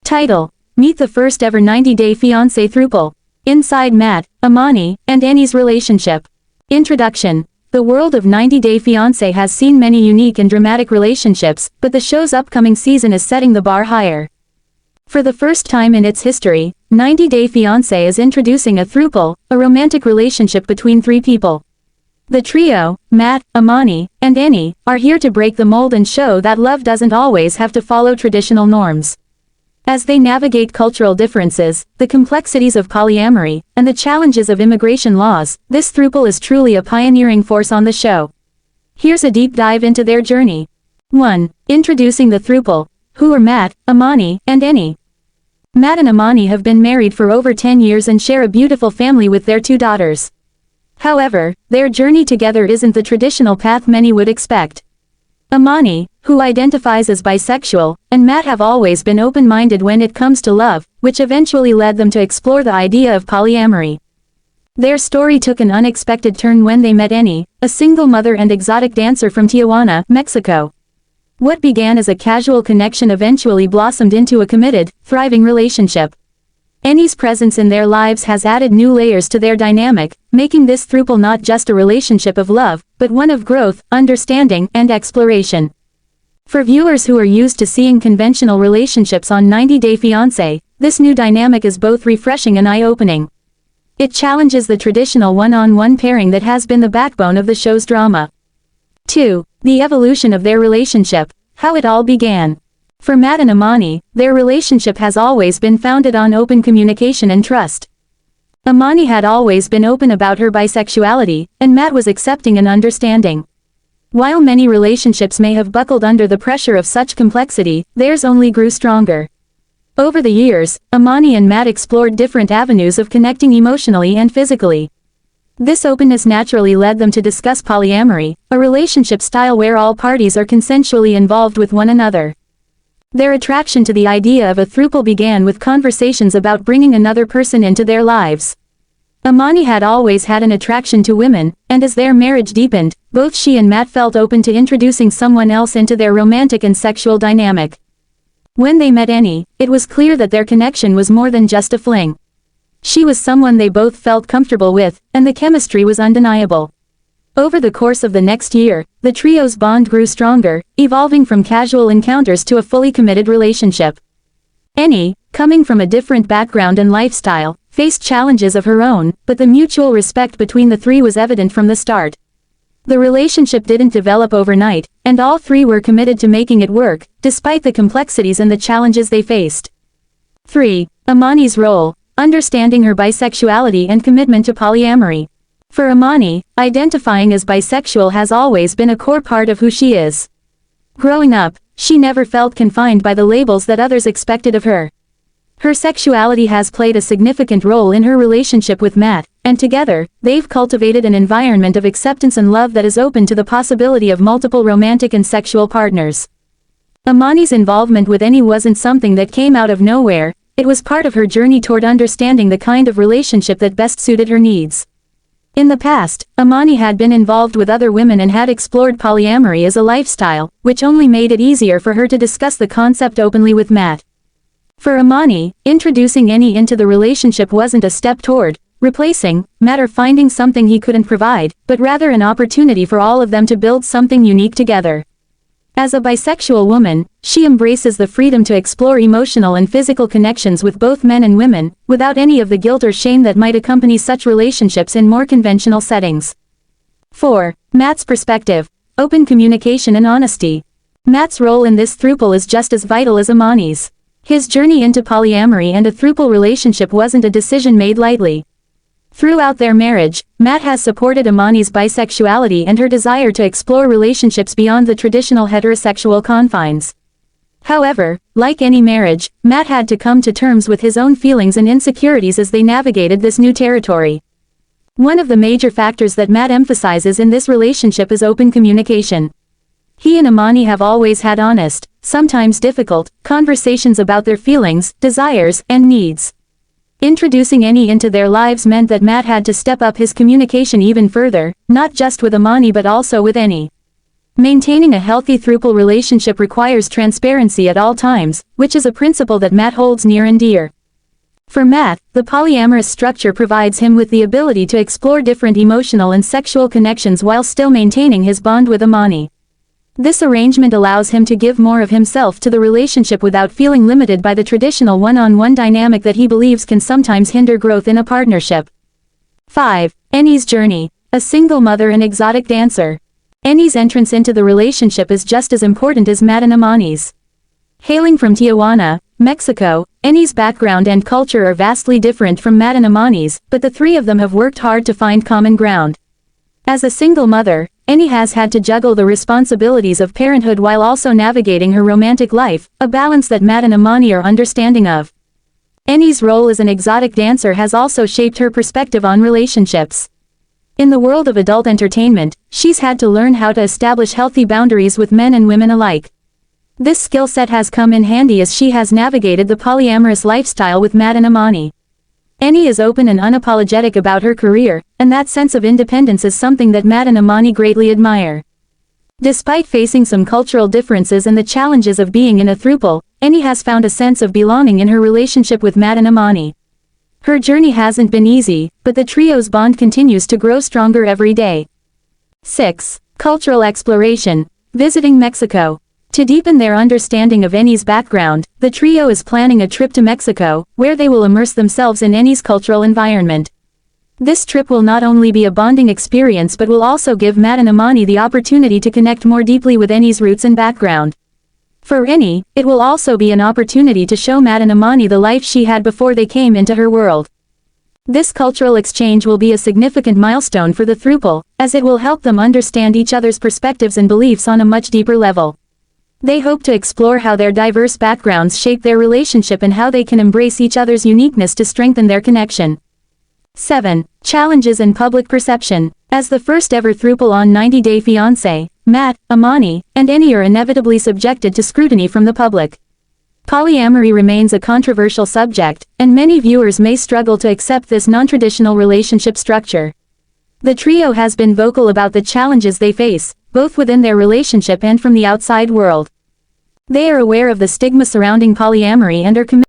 Title: Meet the first ever 90-day fiancé throuple. Inside Matt, Amani, and Annie's relationship. Introduction. The world of 90-Day Fiancé has seen many unique and dramatic relationships, but the show's upcoming season is setting the bar higher. For the first time in its history, 90-Day Fiancé is introducing a throuple, a romantic relationship between three people. The trio, Matt, Amani, and Annie, are here to break the mold and show that love doesn't always have to follow traditional norms. As they navigate cultural differences, the complexities of polyamory, and the challenges of immigration laws, this throuple is truly a pioneering force on the show. Here's a deep dive into their journey. 1. Introducing the throuple. Who are Matt, Amani, and Annie? Matt and Amani have been married for over 10 years and share a beautiful family with their 2 daughters. However, their journey together isn't the traditional path many would expect. Amani, who identifies as bisexual, and Matt have always been open-minded when it comes to love, which eventually led them to explore the idea of polyamory. Their story took an unexpected turn when they met Annie, a single mother and exotic dancer from Tijuana, Mexico. What began as a casual connection eventually blossomed into a committed, thriving relationship. Annie's presence in their lives has added new layers to their dynamic, making this throuple not just a relationship of love, but one of growth, understanding, and exploration. For viewers who are used to seeing conventional relationships on 90-Day Fiancé, this new dynamic is both refreshing and eye-opening. It challenges the traditional one-on-one pairing that has been the backbone of the show's drama. 2. The evolution of their relationship. How it all began. For Matt and Amani, their relationship has always been founded on open communication and trust. Amani had always been open about her bisexuality, and Matt was accepting and understanding. While many relationships may have buckled under the pressure of such complexity, theirs only grew stronger. Over the years, Amani and Matt explored different avenues of connecting emotionally and physically. This openness naturally led them to discuss polyamory, a relationship style where all parties are consensually involved with one another. Their attraction to the idea of a throuple began with conversations about bringing another person into their lives. Amani had always had an attraction to women, and as their marriage deepened, both she and Matt felt open to introducing someone else into their romantic and sexual dynamic. When they met Annie, it was clear that their connection was more than just a fling. She was someone they both felt comfortable with, and the chemistry was undeniable. Over the course of the next year, the trio's bond grew stronger, evolving from casual encounters to a fully committed relationship. Annie, coming from a different background and lifestyle, faced challenges of her own, but the mutual respect between the three was evident from the start. The relationship didn't develop overnight, and all three were committed to making it work, despite the complexities and the challenges they faced. 3. Amani's role. Understanding her bisexuality and commitment to polyamory. For Amani, identifying as bisexual has always been a core part of who she is. Growing up, she never felt confined by the labels that others expected of her. Her sexuality has played a significant role in her relationship with Matt, and together, they've cultivated an environment of acceptance and love that is open to the possibility of multiple romantic and sexual partners. Amani's involvement with Annie wasn't something that came out of nowhere, it was part of her journey toward understanding the kind of relationship that best suited her needs. In the past, Amani had been involved with other women and had explored polyamory as a lifestyle, which only made it easier for her to discuss the concept openly with Matt. For Amani, introducing Annie into the relationship wasn't a step toward replacing Matt or finding something he couldn't provide, but rather an opportunity for all of them to build something unique together. As a bisexual woman, she embraces the freedom to explore emotional and physical connections with both men and women, without any of the guilt or shame that might accompany such relationships in more conventional settings. 4. Matt's perspective. Open communication and honesty. Matt's role in this throuple is just as vital as Amani's. His journey into polyamory and a throuple relationship wasn't a decision made lightly. Throughout their marriage, Matt has supported Amani's bisexuality and her desire to explore relationships beyond the traditional heterosexual confines. However, like any marriage, Matt had to come to terms with his own feelings and insecurities as they navigated this new territory. One of the major factors that Matt emphasizes in this relationship is open communication. He and Amani have always had honest, sometimes difficult, conversations about their feelings, desires, and needs. Introducing Annie into their lives meant that Matt had to step up his communication even further, not just with Amani but also with Annie. Maintaining a healthy throuple relationship requires transparency at all times, which is a principle that Matt holds near and dear. For Matt, the polyamorous structure provides him with the ability to explore different emotional and sexual connections while still maintaining his bond with Amani. This arrangement allows him to give more of himself to the relationship without feeling limited by the traditional one-on-one dynamic that he believes can sometimes hinder growth in a partnership. 5. Ennie's journey. A single mother and exotic dancer. Ennie's entrance into the relationship is just as important as Matt and Amani's. Hailing from Tijuana, Mexico, Ennie's background and culture are vastly different from Matt and Amani's, but the three of them have worked hard to find common ground. As a single mother, Ennie has had to juggle the responsibilities of parenthood while also navigating her romantic life, a balance that Matt and Amani are understanding of. Ennie's role as an exotic dancer has also shaped her perspective on relationships. In the world of adult entertainment, she's had to learn how to establish healthy boundaries with men and women alike. This skill set has come in handy as she has navigated the polyamorous lifestyle with Matt and Amani. Ennie is open and unapologetic about her career, and that sense of independence is something that Matt and Amani greatly admire. Despite facing some cultural differences and the challenges of being in a throuple, Ennie has found a sense of belonging in her relationship with Matt and Amani. Her journey hasn't been easy, but the trio's bond continues to grow stronger every day. 6. Cultural exploration. Visiting Mexico. To deepen their understanding of Ennie's background, the trio is planning a trip to Mexico, where they will immerse themselves in Ennie's cultural environment. This trip will not only be a bonding experience but will also give Matt and Amani the opportunity to connect more deeply with Ennie's roots and background. For Ennie, it will also be an opportunity to show Matt and Amani the life she had before they came into her world. This cultural exchange will be a significant milestone for the throuple, as it will help them understand each other's perspectives and beliefs on a much deeper level. They hope to explore how their diverse backgrounds shape their relationship and how they can embrace each other's uniqueness to strengthen their connection. 7. Challenges and public perception. As the first ever throuple on 90 Day Fiance, Matt, Amani, and Ennie are inevitably subjected to scrutiny from the public. Polyamory remains a controversial subject, and many viewers may struggle to accept this non-traditional relationship structure. The trio has been vocal about the challenges they face, both within their relationship and from the outside world. They are aware of the stigma surrounding polyamory and are committed